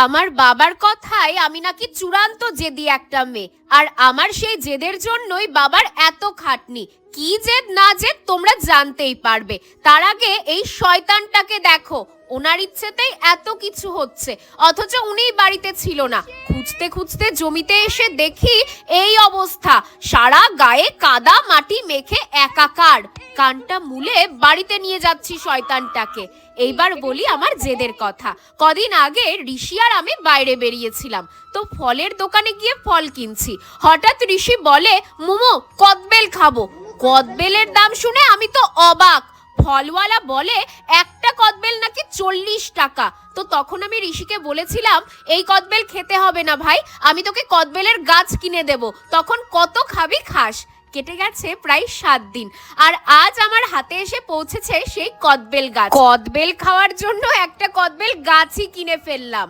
আমার বাবার কথায় আমি নাকি চূড়ান্ত জেদি একটা মেয়ে, আর আমার সেই জেদের জন্যই বাবার এত খাটনি। কি জেদ না জেদ তোমরা জানতেই পারবে। তার আগে এই শয়তানটাকে দেখো, ওনার ইচ্ছেতেই এত কিছু হচ্ছে, অথচ উনিই বাড়িতে ছিল না। খুঁজতে খুঁজতে জমিতে এসে দেখি এই অবস্থা, সারা গায়ে কাদা মাটি মেখে একাকার। কানটা মুলে বাড়িতে নিয়ে যাচ্ছি শয়তানটাকে। এইবার বলি আমার জেদের কথা। কদিন আগে ঋষি আর আমি বাইরে বেরিয়েছিলাম, তো ফলের দোকানে গিয়ে ফল কিনছি। হঠাৎ ঋষি বলে, মোমো কদবেল খাবো। কদবেলের দাম শুনে আমি তো অবাক। ফলওয়ালা বলে একটা কদবেল নাকি 40 টাকা। তো তখন আমি ঋষিকে বলেছিলাম, এই কদবেল খেতে হবে না ভাই, আমি তোকে কদবেলের গাছ কিনে দেব, তখন কত খাবি খাস। কেটে গেছে প্রায় 7 দিন, আর আজ আমার হাতে এসে পৌঁছেছে সেই কদবেল গাছ। কদবেল খাওয়ার জন্য একটা কদবেল গাছই কিনে ফেললাম।